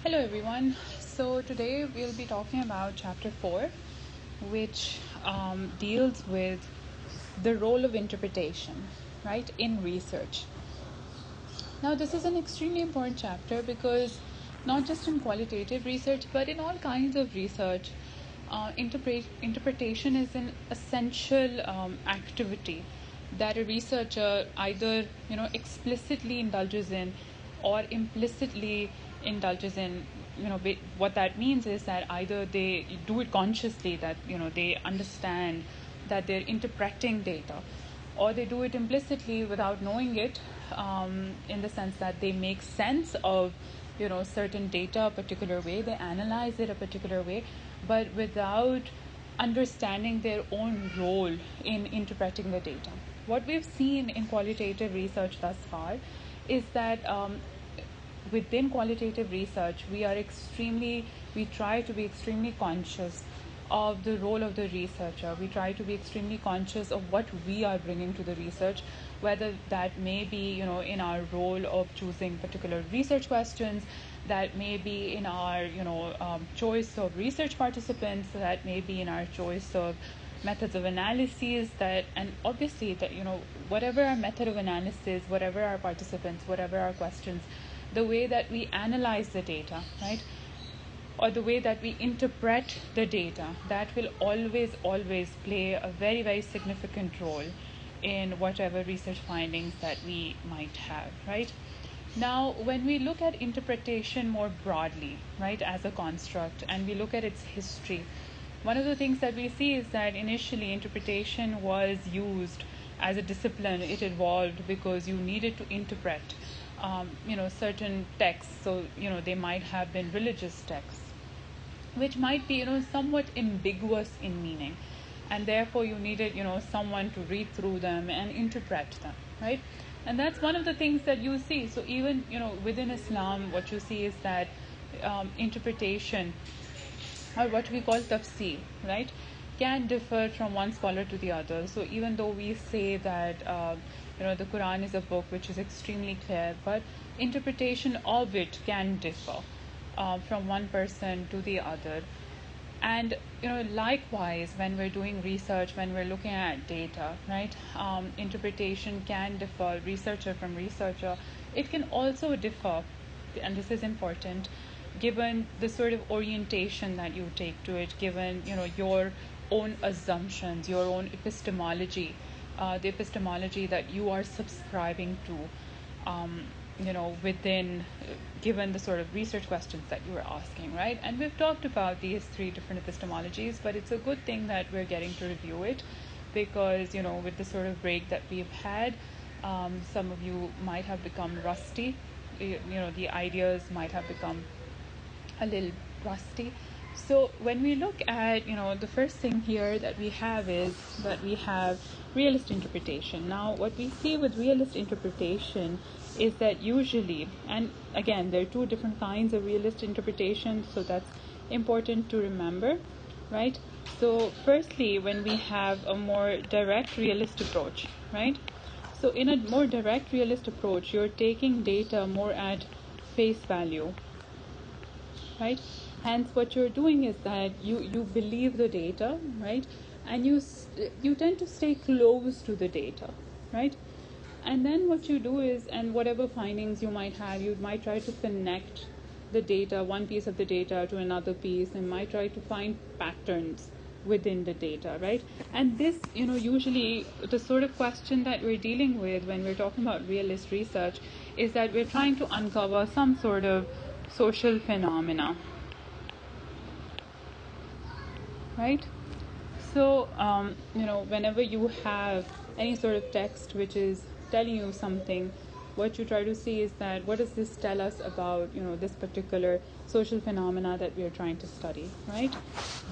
Hello everyone. So today we'll be talking about chapter 4, which deals with the role of interpretation, right, in research. Now this is an extremely important chapter because not just in qualitative research but in all kinds of research, interpretation is an essential activity that a researcher either explicitly indulges in or implicitly indulges in. What that means is that either they do it consciously, that they understand that they're interpreting data, or they do it implicitly without knowing it, in the sense that they make sense of certain data a particular way, they analyze it a particular way, but without understanding their own role in interpreting the data. What we've seen in qualitative research thus far is that within qualitative research we try to be extremely conscious of the role of the researcher. We try to be extremely conscious of what we are bringing to the research, whether that may be in our role of choosing particular research questions, that may be in our choice of research participants, that may be in our choice of methods of analysis, and obviously that whatever our method of analysis, whatever our participants, whatever our questions, the way that we analyze the data, right, or the way that we interpret the data, that will always play a very, very significant role in whatever research findings that we might have, right? Now, when we look at interpretation more broadly, right, as a construct, and we look at its history, one of the things that we see is that initially interpretation was used as a discipline. It evolved because you needed to interpret certain texts. So they might have been religious texts, which might be somewhat ambiguous in meaning, and therefore you needed someone to read through them and interpret them, right? And that's one of the things that you see. So even within Islam, what you see is that interpretation, or what we call tafsir, right, can differ from one scholar to the other. So even though we say that the Quran is a book which is extremely clear, but interpretation of it can differ from one person to the other. And likewise, when we're doing research, when we're looking at data, right, interpretation can differ researcher from researcher. It can also differ, and this is important, given the sort of orientation that you take to it, given your own assumptions, your own epistemology, the epistemology that you are subscribing to, within, given the sort of research questions that you were asking, right? And we've talked about these 3 different epistemologies, but it's a good thing that we're getting to review it, because with the sort of break that we've had, some of you might have become rusty. The ideas might have become a little rusty. So when we look at the first thing here that we have is that we have realist interpretation. Now what we see with realist interpretation is that usually, and again there are 2 different kinds of realist interpretation, so that's important to remember, right? So firstly, when we have a more direct realist approach, right, so in a more direct realist approach, you're taking data more at face value, right? Hence what you're doing is that you believe the data, right, and you tend to stay close to the data, right? And then what you do is, and whatever findings you might have, you might try to connect the data, one piece of the data to another piece, and might try to find patterns within the data, right? And this usually the sort of question that we're dealing with when we're talking about realist research is that we're trying to uncover some sort of social phenomena, right? So whenever you have any sort of text which is telling you something, what you try to see is that what does this tell us about this particular social phenomena that we are trying to study, right?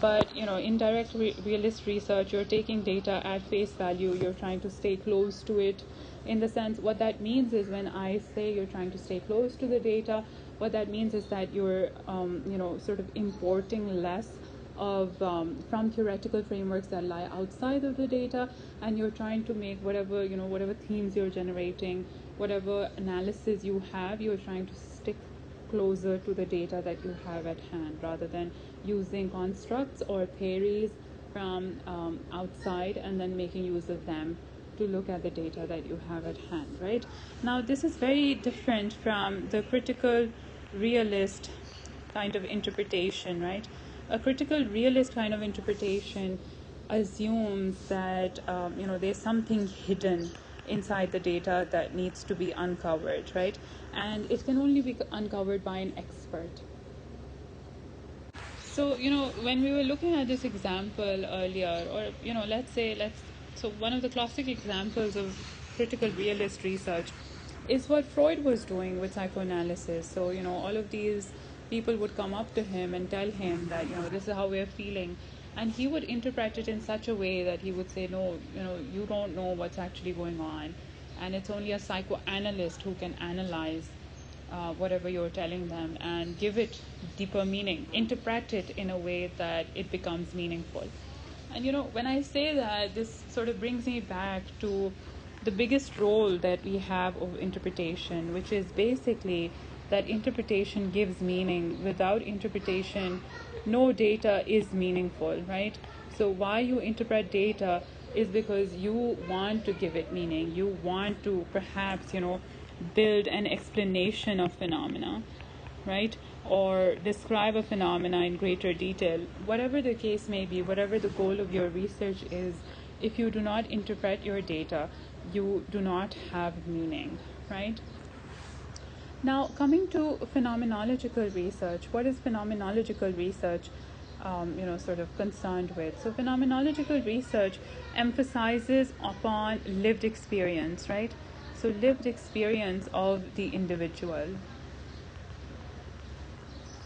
But in direct realist research, you're taking data at face value, you're trying to stay close to it. In the sense, what that means is, when I say you're trying to stay close to the data, what that means is that you're sort of importing less of from theoretical frameworks that lie outside of the data, and you're trying to make whatever themes you're generating, whatever analysis you have, you're trying to stick closer to the data that you have at hand, rather than using constructs or theories from outside and then making use of them to look at the data that you have at hand, right? Now, this is very different from the critical realist kind of interpretation, right? A critical realist kind of interpretation assumes that there's something hidden inside the data that needs to be uncovered, right? And it can only be uncovered by an expert. So, when we were looking at this example earlier, or, so one of the classic examples of critical realist research is what Freud was doing with psychoanalysis. So, all of these people would come up to him and tell him that, this is how we're feeling. And he would interpret it in such a way that he would say, no, you don't know what's actually going on. And it's only a psychoanalyst who can analyze whatever you're telling them and give it deeper meaning, interpret it in a way that it becomes meaningful. And when I say that, this sort of brings me back to the biggest role that we have of interpretation, which is basically that interpretation gives meaning. Without interpretation, no data is meaningful, right? So why you interpret data is because you want to give it meaning. You want to perhaps, build an explanation of phenomena, right? Or describe a phenomena in greater detail. Whatever the case may be, whatever the goal of your research is, if you do not interpret your data, you do not have meaning, right? Now, coming to phenomenological research, what is phenomenological research sort of concerned with? So phenomenological research emphasizes upon lived experience, right? So lived experience of the individual,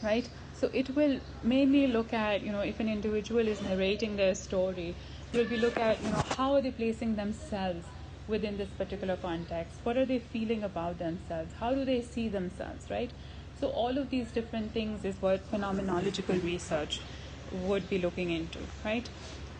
right? So it will mainly look at, if an individual is narrating their story, it will be look at, how are they placing themselves within this particular context? What are they feeling about themselves? How do they see themselves, right? So all of these different things is what phenomenological research would be looking into, right?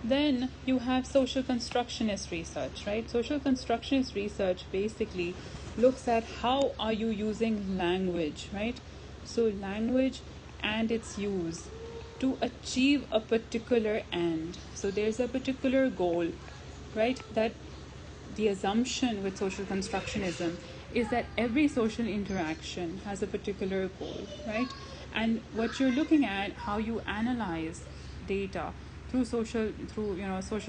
Then you have social constructionist research, right? Social constructionist research basically looks at how are you using language, right? So language and its use to achieve a particular end. So there's a particular goal, right? That the assumption with social constructionism is that every social interaction has a particular goal, right? And what you're looking at, how you analyze data through social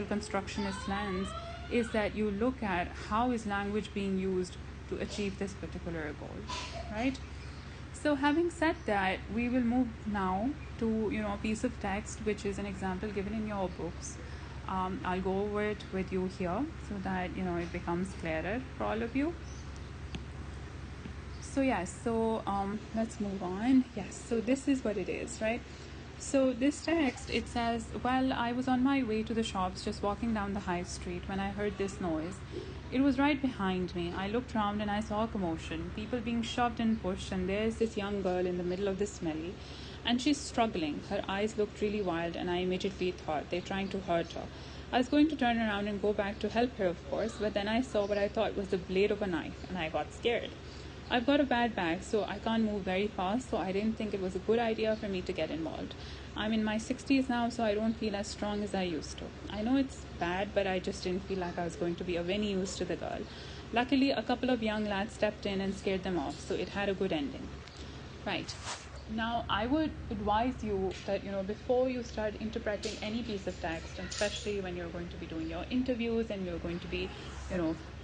constructionist lens, is that you look at how is language being used to achieve this particular goal, right? So having said that, we will move now to a piece of text which is an example given in your books. I'll go over it with you here so that it becomes clearer for all of you. So let's move on. Yes, so this is what it is, right? So this text, it says, well, I was on my way to the shops, just walking down the high street, when I heard this noise. It was right behind me. I looked round and I saw a commotion, people being shoved and pushed, and there's this young girl in the middle of this melee, and she's struggling. Her eyes looked really wild, and I immediately thought, they're trying to hurt her. I was going to turn around and go back to help her, of course, but then I saw what I thought was the blade of a knife, and I got scared. I've got a bad back, so I can't move very fast, so I didn't think it was a good idea for me to get involved. I'm in my 60s now, so I don't feel as strong as I used to. I know it's bad, but I just didn't feel like I was going to be of any use to the girl. Luckily, a couple of young lads stepped in and scared them off, so it had a good ending. Right. Now, I would advise you that, before you start interpreting any piece of text, and especially when you're going to be doing your interviews and you're going to be,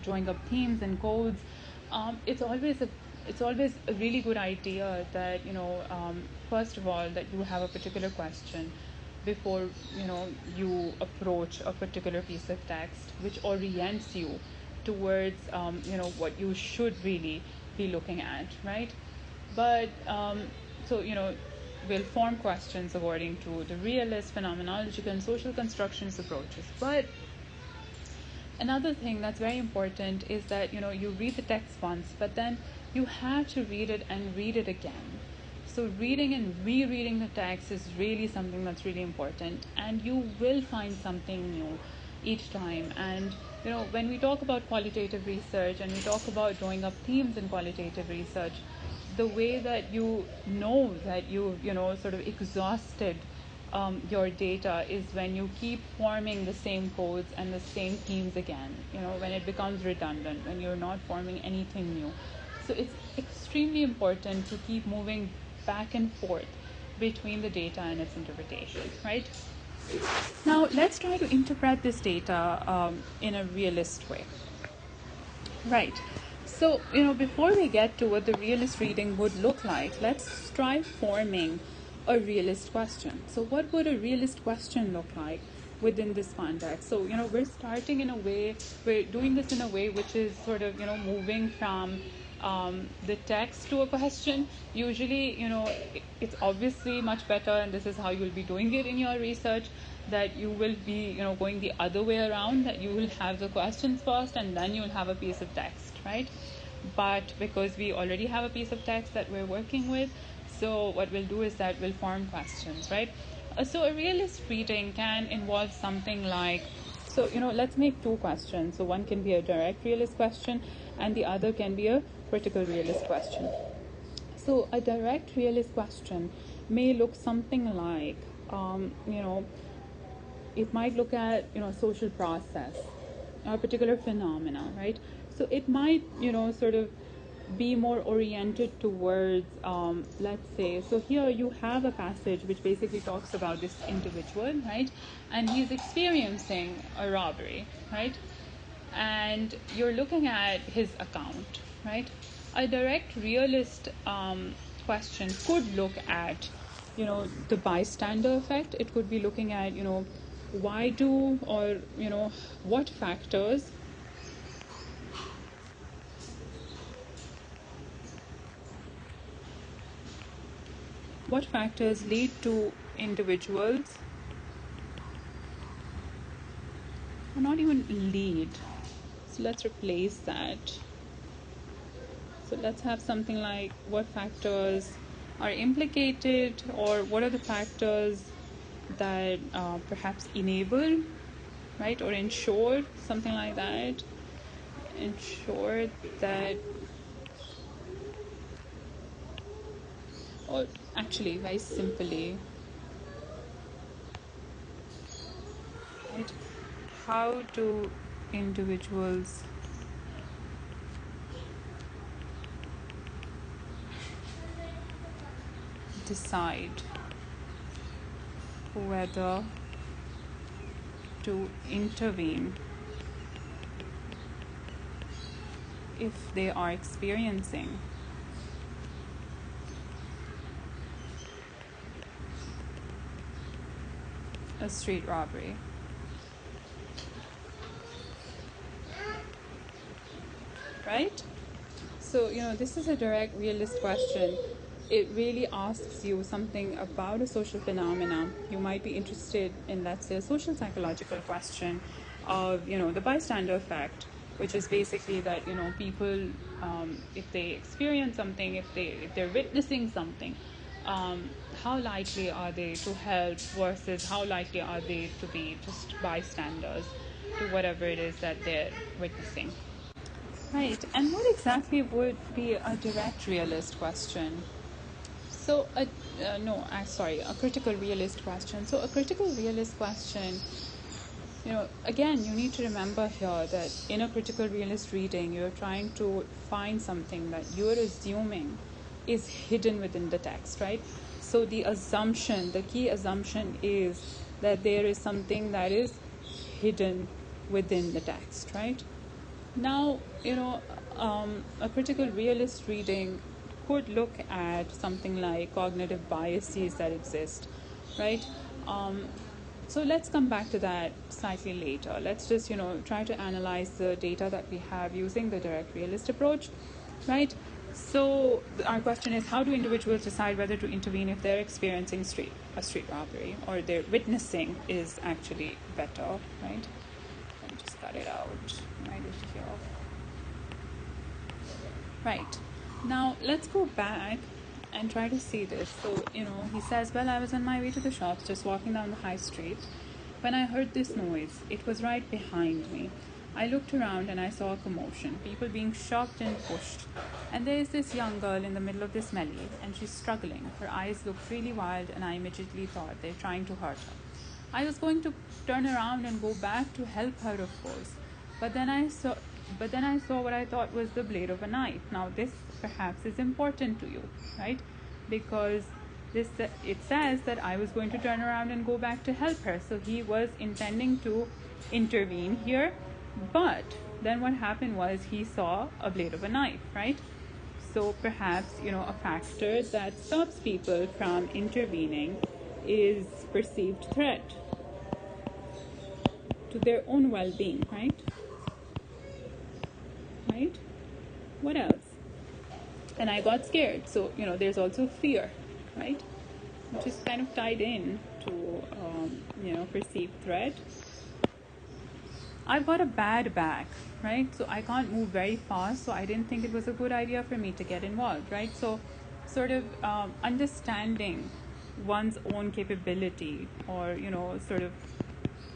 drawing up themes and codes, it's always a really good idea that, first of all, that you have a particular question before, you approach a particular piece of text, which orients you towards, what you should really be looking at, right? But, we'll form questions according to the realist, phenomenological, and social constructionist approaches. But another thing that's very important is that, you read the text once, but then you have to read it and read it again. So reading and rereading the text is really something that's really important, and you will find something new each time. And, when we talk about qualitative research and we talk about drawing up themes in qualitative research, the way that you know that you know, sort of exhausted your data is when you keep forming the same codes and the same themes again, you know, when it becomes redundant, when you're not forming anything new. So it's extremely important to keep moving back and forth between the data and its interpretation, right? Now, let's try to interpret this data in a realist way. Right. So, you know, before we get to what the realist reading would look like, let's try forming a realist question. So, what would a realist question look like within this context? So, you know, we're starting in a way, we're doing this in a way which is sort of, you know, moving from the text to a question. Usually, you know, it's obviously much better, and this is how you'll be doing it in your research, that you will be, you know, going the other way around, that you will have the questions first and then you'll have a piece of text, right? But because we already have a piece of text that we're working with, so what we'll do is that we'll form questions, right? So a realist reading can involve something like, so, you know, let's make two questions. So one can be a direct realist question and the other can be a critical realist question. So a direct realist question may look something like, you know, it might look at, you know, social process or a particular phenomena, right? So it might, you know, sort of be more oriented towards, let's say, so here you have a passage which basically talks about this individual, right? And he's experiencing a robbery, right? And you're looking at his account, right? A direct realist question could look at, you know, the bystander effect. It could be looking at, you know, why do, or, you know, what factors lead to individuals, or not even lead, so let's replace that. So let's have something like what factors are implicated, or what are the factors that perhaps enable, right, or ensure, something like that, ensure that, or actually very simply, right, how do individuals decide whether to intervene if they are experiencing a street robbery. Right? So, you know, this is a direct realist question. It really asks you something about a social phenomena. You might be interested in, let's say, a social psychological question of, you know, the bystander effect, which is basically that, you know, people, if they experience something, if they're witnessing something, how likely are they to help versus how likely are they to be just bystanders to whatever it is that they're witnessing. Right, and what exactly would be a direct realist question? So, a critical realist question. So, a critical realist question, you know, again, you need to remember here that in a critical realist reading, you're trying to find something that you're assuming is hidden within the text, right? So, the key assumption is that there is something that is hidden within the text, right? Now, you know, a critical realist reading could look at something like cognitive biases that exist, right? So let's come back to that slightly later. Let's just, you know, try to analyze the data that we have using the direct realist approach, right? So our question is, how do individuals decide whether to intervene if they're experiencing a street robbery, or their witnessing is actually better, right? Let me just cut it out right here. Right. Now, let's go back and try to see this. So, you know, he says, well, I was on my way to the shops, just walking down the high street, when I heard this noise. It was right behind me. I looked around and I saw a commotion, people being shoved and pushed. And there is this young girl in the middle of this melee, and she's struggling. Her eyes look really wild, and I immediately thought they're trying to hurt her. I was going to turn around and go back to help her, of course. But then I saw what I thought was the blade of a knife. Now this perhaps is important to you, right? Because it says that I was going to turn around and go back to help her. So he was intending to intervene here, but then what happened was he saw a blade of a knife, right? So perhaps, a factor that stops people from intervening is perceived threat to their own well-being, right? Right? What else? And I got scared. So, there's also fear, right? Which is kind of tied in to, perceived threat. I've got a bad back, right? So I can't move very fast. So I didn't think it was a good idea for me to get involved, right? So sort of understanding one's own capability or, sort of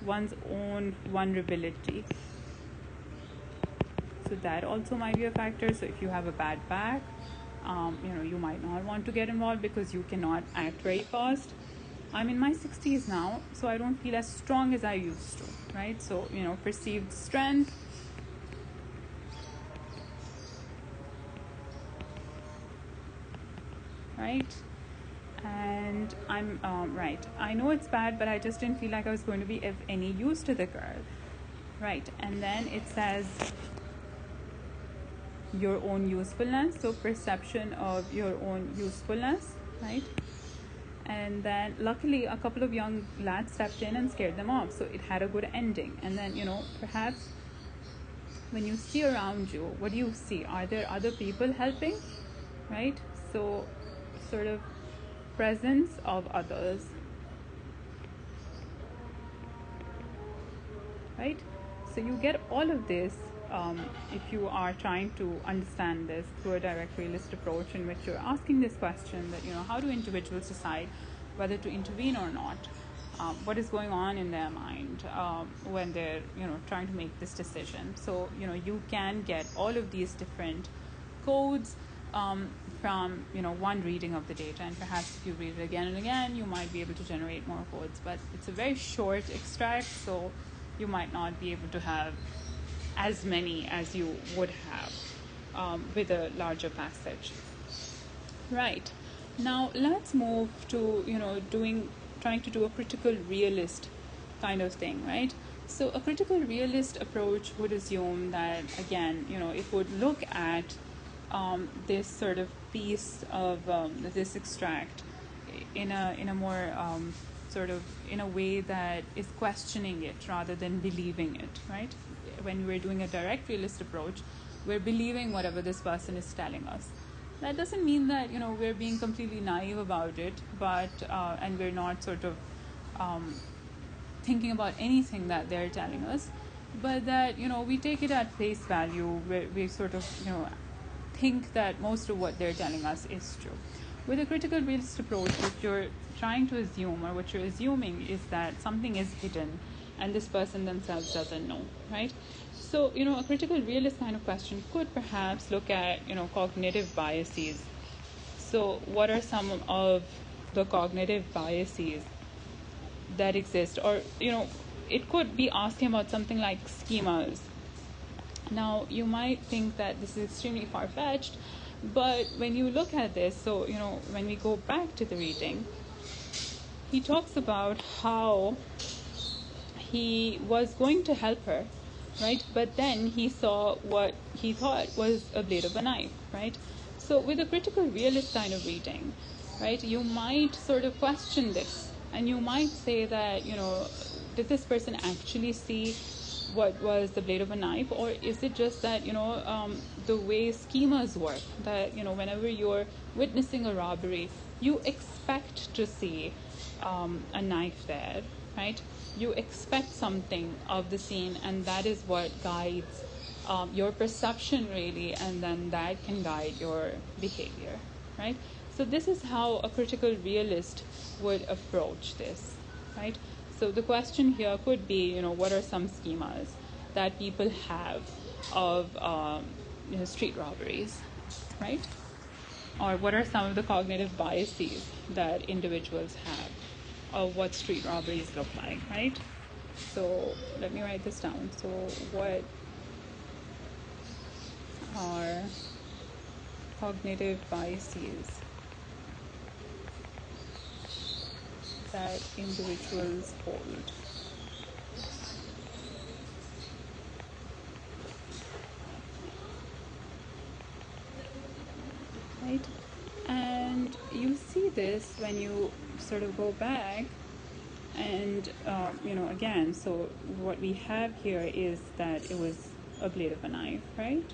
one's own vulnerability. So that also might be a factor. So if you have a bad back, you might not want to get involved because you cannot act very fast. I'm in my 60s now, so I don't feel as strong as I used to, right? So, perceived strength. Right? And I'm, right. I know it's bad, but I just didn't feel like I was going to be of any use to the girl. Right? And then it says your own usefulness, so perception of your own usefulness, right? And then luckily a couple of young lads stepped in and scared them off, so it had a good ending. And then perhaps when you see around you, what do you see? Are there other people helping, right? So sort of presence of others, right? So you get all of this if you are trying to understand this through a direct realist approach, in which you're asking this question that, how do individuals decide whether to intervene or not? What is going on in their mind when they're, trying to make this decision? So, you can get all of these different codes from, one reading of the data, and perhaps if you read it again and again, you might be able to generate more codes. But it's a very short extract, so you might not be able to have as many as you would have with a larger passage. Right. Now let's move to, trying to do a critical realist kind of thing, right? So a critical realist approach would assume that, again, it would look at this sort of piece of this extract in a more sort of in a way that is questioning it rather than believing it, right? When we're doing a direct realist approach, we're believing whatever this person is telling us. That doesn't mean that we're being completely naive about it, but and we're not sort of thinking about anything that they're telling us, but that we take it at face value. We sort of think that most of what they're telling us is true. With a critical realist approach, what you're trying to assume, or what you're assuming, is that something is hidden and this person themselves doesn't know, right? So, a critical realist kind of question could perhaps look at, cognitive biases. So what are some of the cognitive biases that exist? Or, it could be asking about something like schemas. Now, you might think that this is extremely far-fetched, but when you look at this, so, when we go back to the reading, he talks about how he was going to help her, right? But then he saw what he thought was a blade of a knife, right? So with a critical realist kind of reading, right, you might sort of question this, and you might say that, did this person actually see what was the blade of a knife, or is it just that, the way schemas work, that, whenever you're witnessing a robbery, you expect to see a knife there, right? You expect something of the scene, and that is what guides your perception, really, and then that can guide your behavior, right? So this is how a critical realist would approach this, right? So the question here could be, what are some schemas that people have of street robberies, right? Or what are some of the cognitive biases that individuals have of what street robberies look like, right? So let me write this down. So what are cognitive biases that individuals hold? Right? And you see this when you sort of go back and, again, so what we have here is that it was a blade of a knife, right?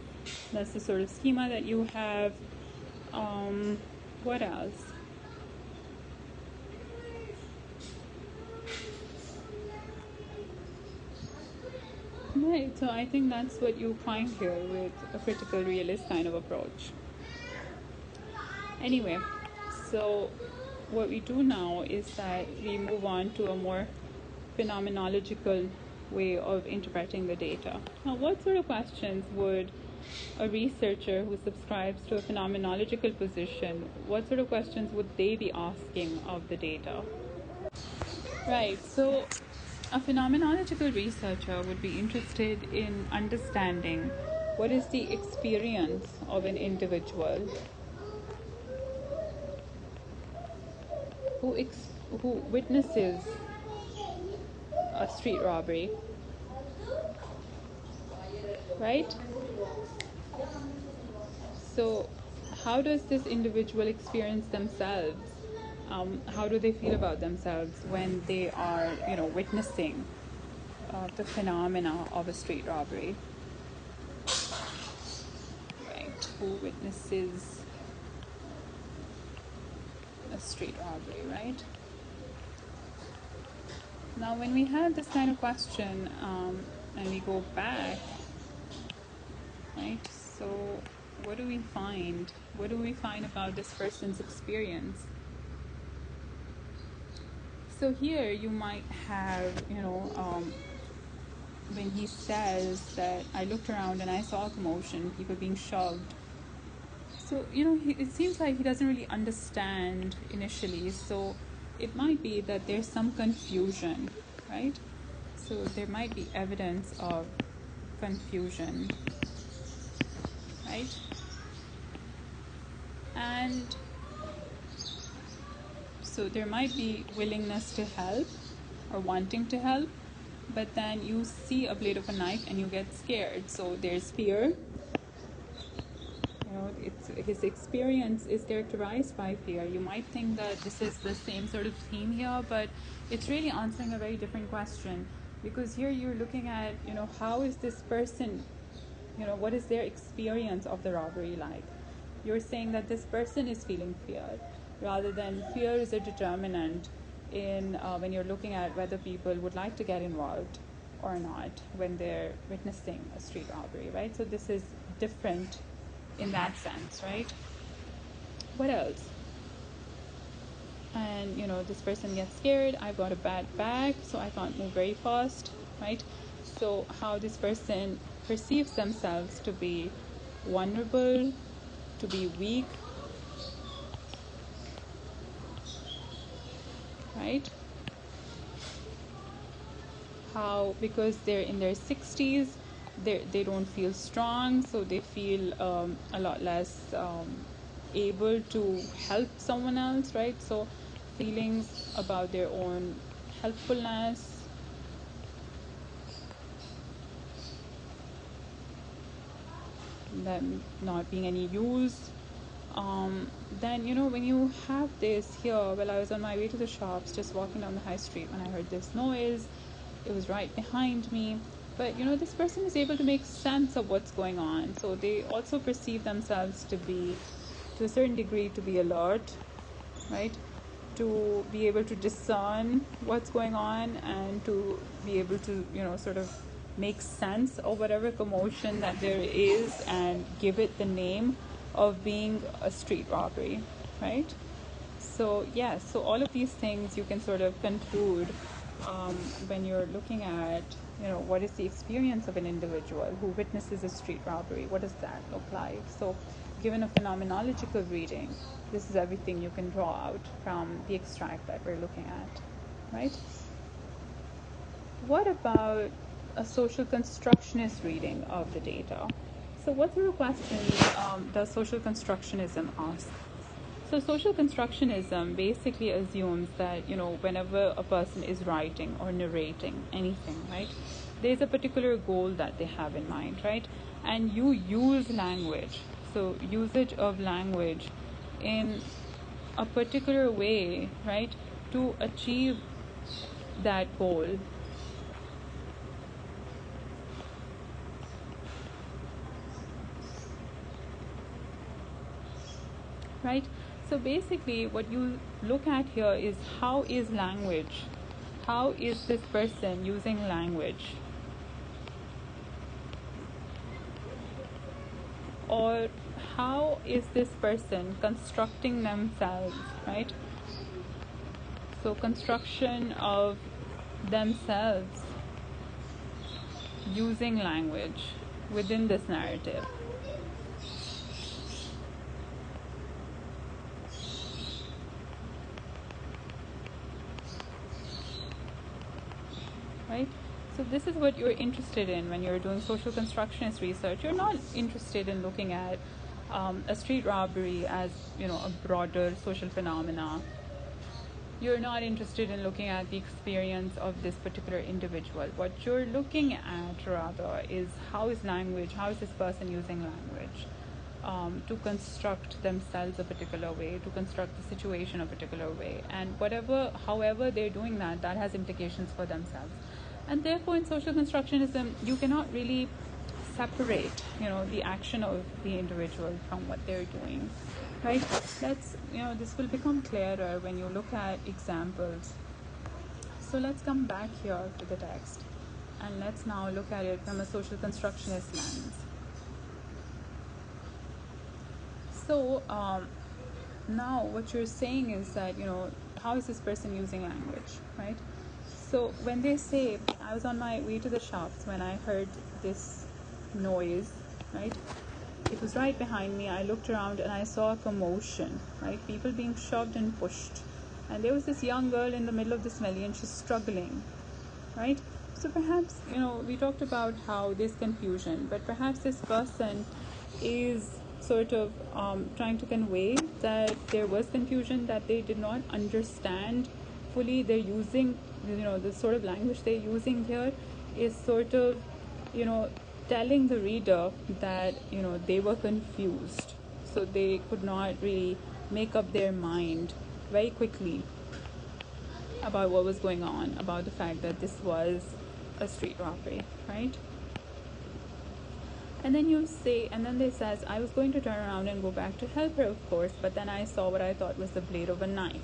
That's the sort of schema that you have. What else? Right, so I think that's what you find here with a critical realist kind of approach. Anyway, so what we do now is that we move on to a more phenomenological way of interpreting the data. Now, what sort of questions would a researcher who subscribes to a phenomenological position, what sort of questions would they be asking of the data? Right, so a phenomenological researcher would be interested in understanding what is the experience of an individual who witnesses a street robbery, right? So how does this individual experience themselves? How do they feel about themselves when they are, witnessing the phenomena of a street robbery? Right, who witnesses a street robbery, right? Now, when we have this kind of question, and we go back, right? So, what do we find? What do we find about this person's experience? So here you might have, when he says that I looked around and I saw a commotion, people being shoved. So, it seems like he doesn't really understand initially. So it might be that there's some confusion, right? So there might be evidence of confusion, right? And so there might be willingness to help or wanting to help, but then you see a blade of a knife and you get scared. So there's fear. His experience is characterized by fear. You might think that this is the same sort of theme here, but it's really answering a very different question, because here you're looking at, how is this person, what is their experience of the robbery like? You're saying that this person is feeling fear, rather than fear is a determinant in when you're looking at whether people would like to get involved or not when they're witnessing a street robbery, right? So this is different in that sense, right? What else? And this person gets scared. I've got a bad back, so I can't move very fast, right? So how this person perceives themselves to be vulnerable, to be weak, right? How, because they're in their 60s, they don't feel strong, so they feel a lot less able to help someone else, right? So feelings about their own helpfulness, them not being any use. Then when you have this here, well, I was on my way to the shops, just walking down the high street, when I heard this noise. It was right behind me, but this person is able to make sense of what's going on. So they also perceive themselves to be, to a certain degree, to be alert, right? To be able to discern what's going on and to be able to sort of make sense of whatever commotion that there is and give it the name of being a street robbery, right? So yes, so all of these things you can sort of conclude when you're looking at, what is the experience of an individual who witnesses a street robbery? What does that look like? So given a phenomenological reading, this is everything you can draw out from the extract that we're looking at, right? What about a social constructionist reading of the data? So what sort of questions does social constructionism ask? So social constructionism basically assumes that, whenever a person is writing or narrating anything, right, there's a particular goal that they have in mind, right? And you use language. So usage of language in a particular way, right, to achieve that goal. Right? So basically what you look at here is how is this person using language, or how is this person constructing themselves, right? So construction of themselves using language within this narrative. Right? So this is what you're interested in when you're doing social constructionist research. You're not interested in looking at a street robbery as, a broader social phenomena. You're not interested in looking at the experience of this particular individual. What you're looking at, rather, is how is this person using language to construct themselves a particular way, to construct the situation a particular way. And however they're doing that has implications for themselves. And therefore, in social constructionism, you cannot really separate, the action of the individual from what they're doing, right? This will become clearer when you look at examples. So let's come back here to the text, and let's now look at it from a social constructionist lens. So now what you're saying is that, how is this person using language, right? So when they say, I was on my way to the shops when I heard this noise, right? It was right behind me. I looked around and I saw a commotion, right? People being shoved and pushed. And there was this young girl in the middle of this melee and she's struggling, right? So perhaps, we talked about how there's confusion, but perhaps this person is sort of trying to convey that there was confusion, that they did not understand fully. They're using, the sort of language they're using here is sort of, telling the reader that, they were confused. So they could not really make up their mind very quickly about what was going on, about the fact that this was a street robbery, right? And then they says, I was going to turn around and go back to help her, of course, but then I saw what I thought was the blade of a knife,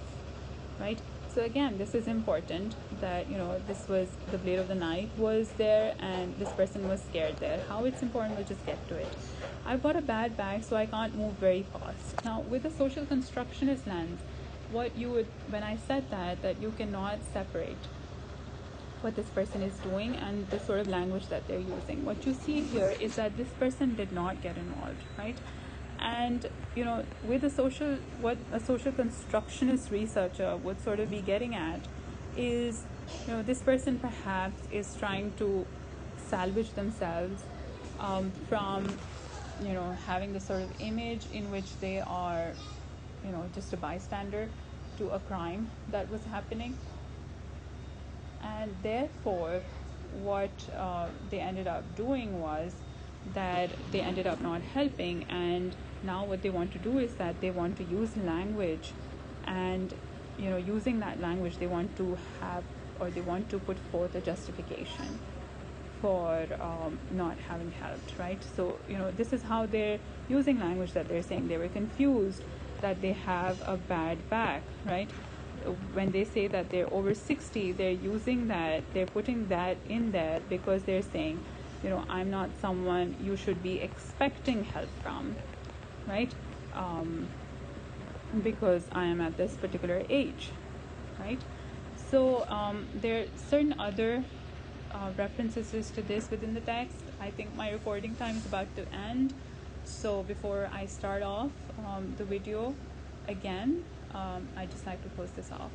right? So again, this is important that, this was the blade of the knife was there and this person was scared there. How it's important, we'll just get to it. I've got a bad back, so I can't move very fast. Now, with the social constructionist lens, when I said that you cannot separate what this person is doing and the sort of language that they're using. What you see here is that this person did not get involved, right? And, what a social constructionist researcher would sort of be getting at is, this person perhaps is trying to salvage themselves from, having the sort of image in which they are, just a bystander to a crime that was happening. And therefore, what they ended up doing was that they ended up not helping, and now what they want to do is that they want to use language, and using that language they want to put forth a justification for not having helped, right? So this is how they're using language, that they're saying they were confused, that they have a bad back, right? When they say that they're over 60, they're putting that in there because they're saying, I'm not someone you should be expecting help from, right? Because I am at this particular age, right? So there are certain other references to this within the text. I think my recording time is about to end. So before I start off the video again, I just like to close this off.